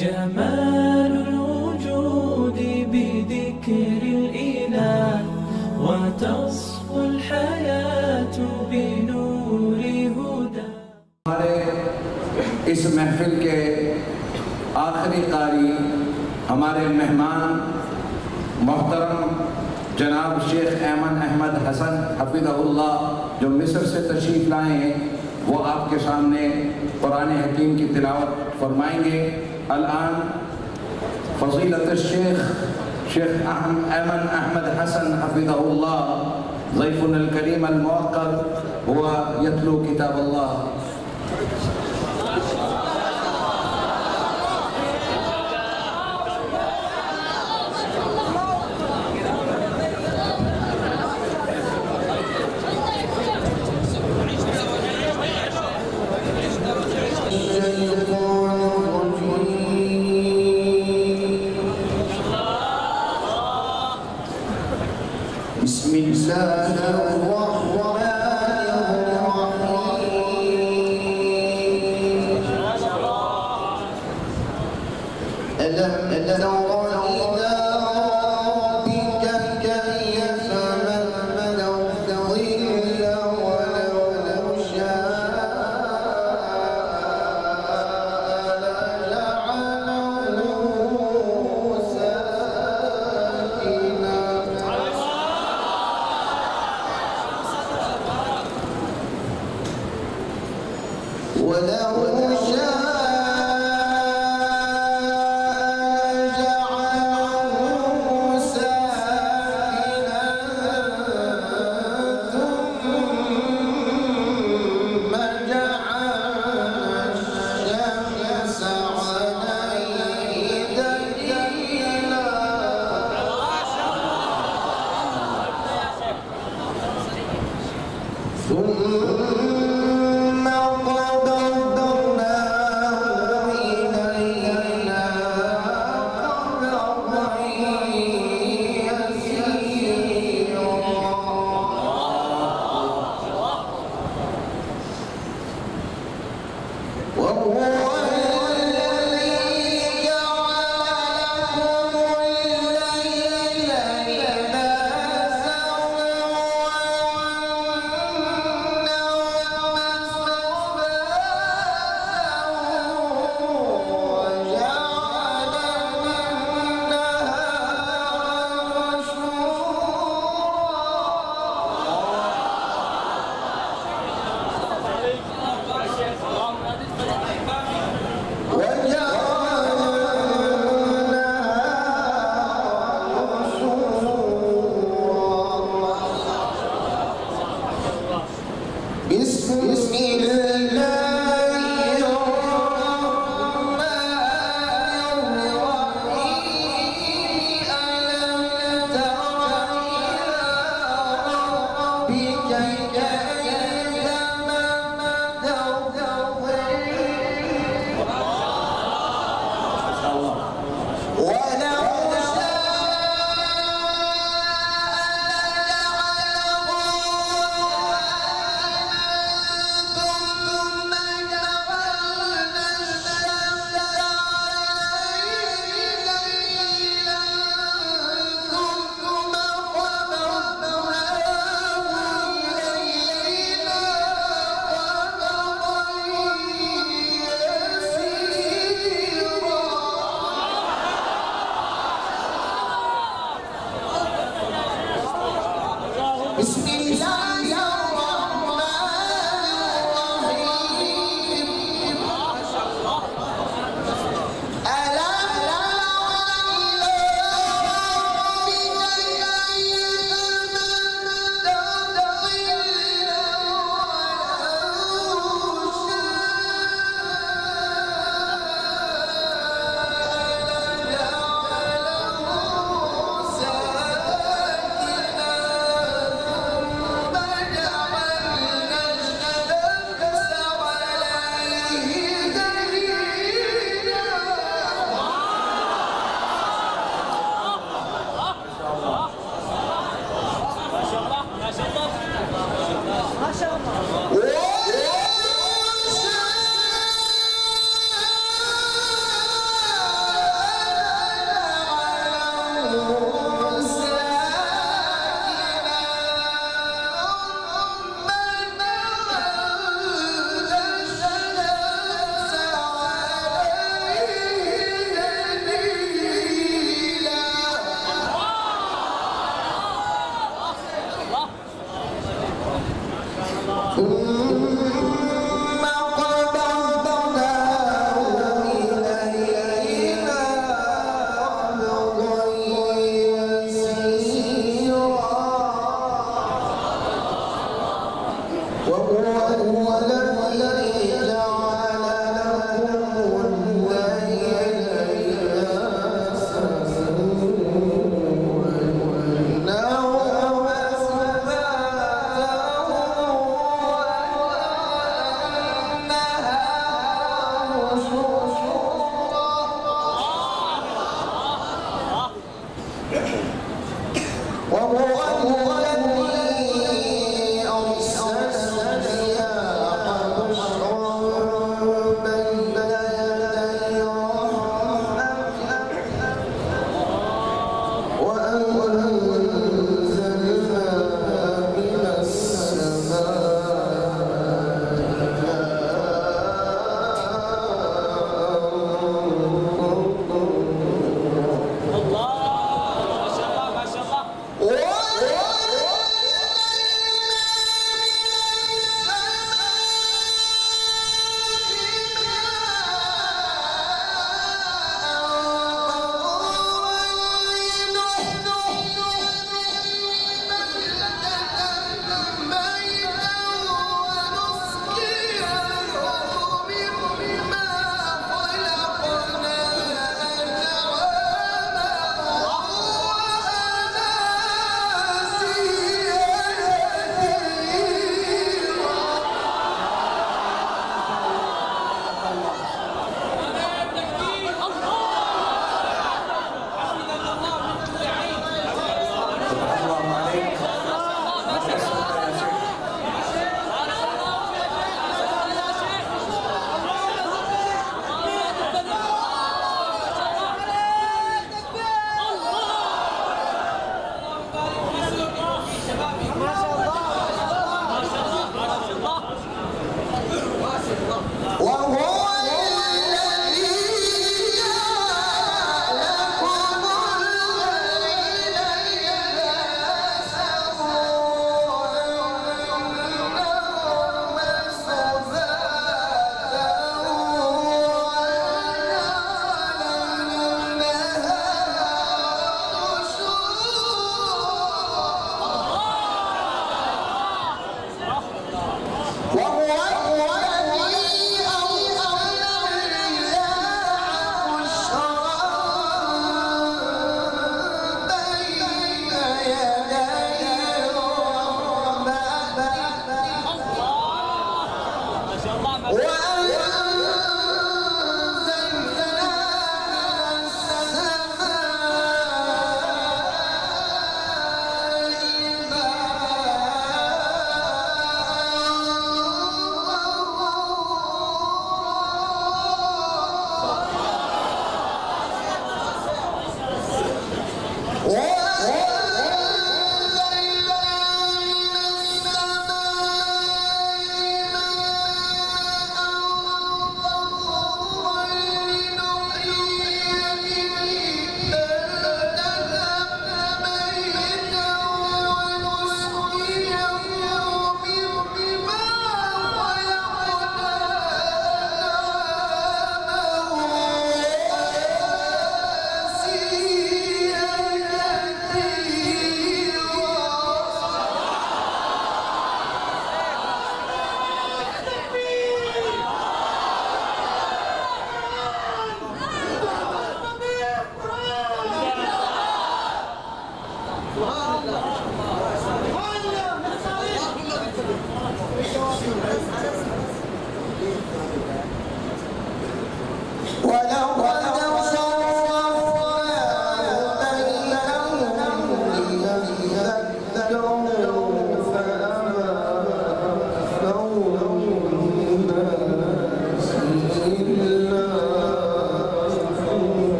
جمال الوجود بذكر الإله، وتصفو الحياة بنور هدى. हमारे इस महफिल के आखिरी कारी हमारे मेहमान मोहतरम जनाब शेख ऐमन अहमद हसन हफिज़हुल्लाह जो मिस्र से तशरीफ़ लाए हैं, वो आपके सामने कुरान हकीम की तिलावत फरमाएंगे। अल-आन फ़ज़ीलत शेख ऐमन अहमद हसन हफिज़हुल्लाह ज़ैफ़ुन अल-करीम अल-मुअक्कर हुआ यतलू किताब अल्लाह। No.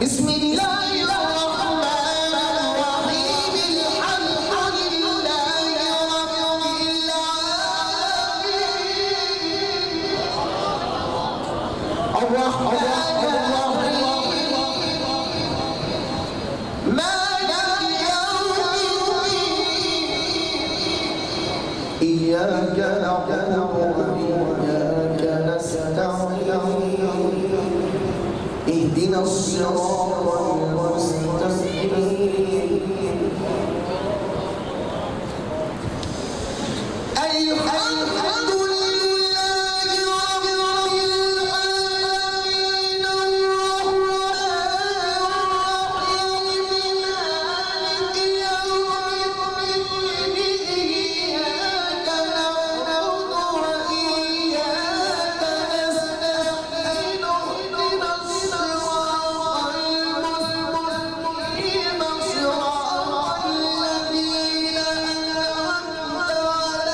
بسم الله الرحمن الرحيم الحمد لله رب العالمين الرحمن الرحيم مالك يوم الدين إياك نعبد وإياك نستعين اهدنا الصراط المستقيم الحمد لله رب العالمين الرحمن الرحيم مالك يوم الدين إياك نعبد وإياك نستعين اهدنا الصراط المستقيم صراط الذين أنعمت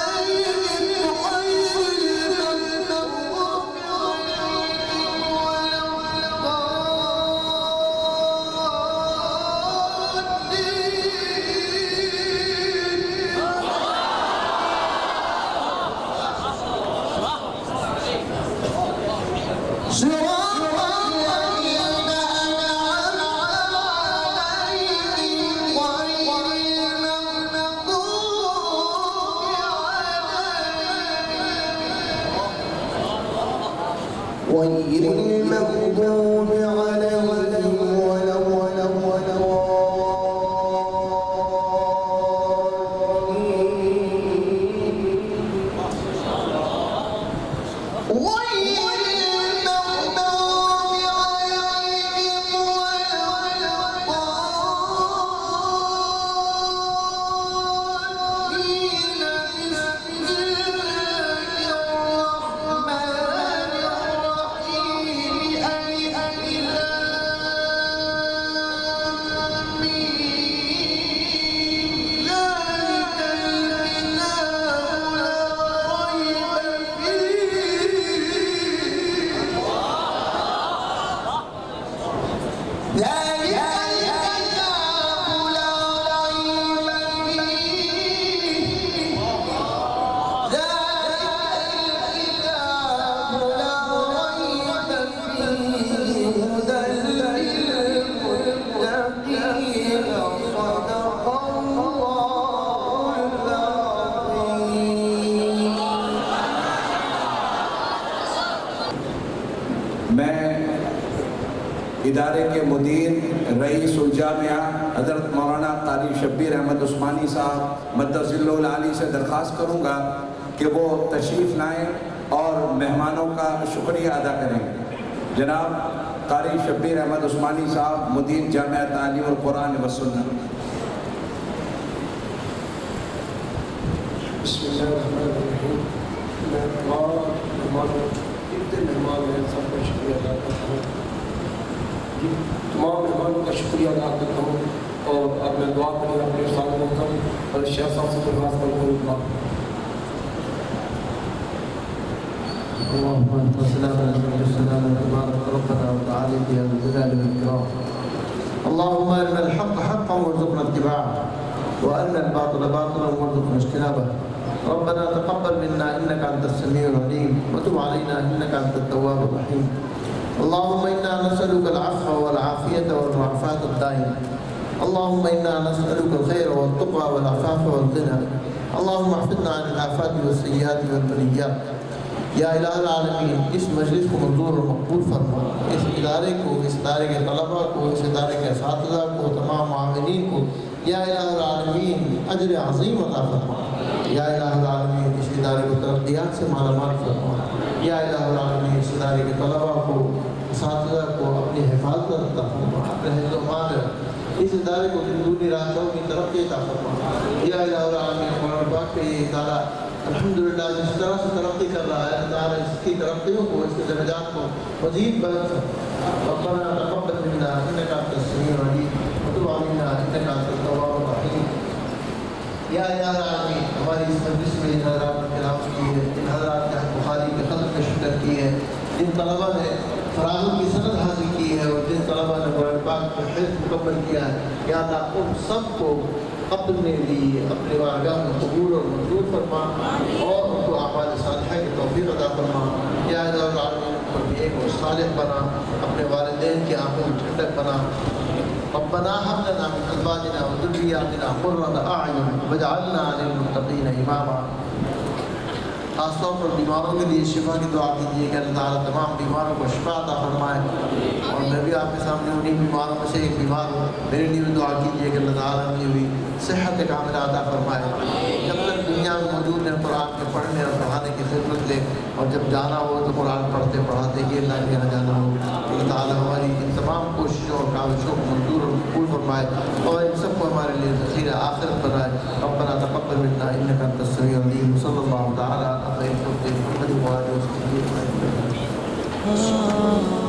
عليهم غير المغضوب عليهم ولا الضالين صراط الذين أنعمت عليهم غير المغضوب عليهم ولا मैं इदारे के मुदीर रईस उल जामिया हज़रत मौलाना कारी शब्बीर अहमद उस्मानी साहब मद्दज़िल्लुल आली से दरख्वास्त करूँगा कि वो तशरीफ़ लाएँ और मेहमानों का शुक्रिया अदा करें। जनाब कारी शब्बीर अहमद उस्मानी साहब मुदीर जामिया तालीमुल कुरान व सुन्नत। बिस्मिल्लाहिर्रहमानिर्रहीम। मैं मेहमान हैं सबका शुक्रिया अदा करता हूँ, तमाम मेहमानों का शुक्रिया अदा करता हूँ और अब मैं दुआ करें अपने साथ मोहतरम और शाह साहब से दरख्वास्त करूँगा। اللهم أرنا الحق حقا وارزقنا اتباعه وأرنا الباطل باطلا وارزقنا اجتنابه. ربنا تقبل منا إنك أنت السميع العليم وتب علينا إنك أنت التواب الرحيم. अल्लाहुम्मा इन्ना नसअलुकल अफ़्व वल आफ़ियत वल मुआफ़ात अद-दाइम। अल्लाहुम्मा इन्ना नसअलुकल खैर वत तुक़ा वल अफ़ाफ़ वल ग़िना। अल्लाहुम्मा अहफ़िज़ना अनिल आफ़ाति वस्सय्याति वल बलिय्यात। या इलाहुल आलमीन, इस मजलिस को मंजूर और मकबूल फरमा। इस इदारे को, इस इदारे के तलबा को, इस इदारे के असातिज़ा को, तमाम मुआविनीन को या इलाहुल आलमीन अजर अज़ीम अता फरमा। या इलाहुल आलमीन, इस इदारे को तरक्कियात से मालामाल फरमा। या इलाहुल आलमीन, इस इदारे के तलबा को, असातिज़ा को अपनी हिफाजत अता फरमा, अपने हिफ्ज़ व मान इस इदारे को दूनी रास्तों की तरक्की अता फरमा। या इलाहुल आलमीन, कुरान पाक पे ये इदारा अल्हम्दुलिल्लाह जिस तरह से तरक्की कर रहा है, अल्लाह इसकी तरक्कियों को, इसके दर्जात को मज़ीद बुलंद रब्बना तक़ब्बल मिन्ना इन्नका अंतस समीउल अलीम व तुब अलैना इन्नका अंतत तव्वाबुर रहीम। या इलाहुल आलमीन, हमारी इस मजलिस में इन हज़रात ने तिलावत की है, इन हज़रात ने बुखारी के ख़त्म में शिरकत की है, जिन तलबा ने फराग़त की सनद हासिल की है और जिन तलबा ने कुरान पाक का हिफ्ज़ मुकम्मल किया है, या अल्लाह उन सबको अपने लिए अपने बारगाह में कबूल और मंजूर फरमा और उनको आमाल सालिहा की तौफीक अता फरमा। या इलाहुल आलमीन, पर भी एक सालिह बना, अपने वालिदैन की आंखों में ठंडक बना। रब्बना हब लना मिन अज़वाजिना व ज़ुर्रिय्यातिना क़ुर्रता अअयुन वजअलना लिल-मुत्तक़ीना इमामा। खासतौर पर बीमारों के लिए शिफा की दुआ कीजिए कि अल्लाह ताला तमाम बीमारों को शिफा अता फरमाए। और मैं भी आपके सामने उन्हीं बीमारों में से एक बीमार हूँ, मेरे लिए भी दुआ कीजिए कि अल्लाह ताला मुझे भी सेहत कामिला अता फरमाए। जब तक दुनिया में मौजूद है कुरान के पढ़ने और पढ़ाने की खिदमत ले, और जब जाना हो तो कुरान पढ़ते पढ़ाते ही अल्लाह के यहाँ जाना हो। अल्लाह ताला हमारी इन तमाम कोशिशों और काविशों को मंजूर और मकबूल फरमाए और इन सबको हमारे लिए ज़ख़ीरा आखिरत बनाए। रब्बना तक़ब्बल मिन्ना इन्नका अंतस समीउल अलीम। सल्लल्लाहु तआला अलैहि वसल्लम।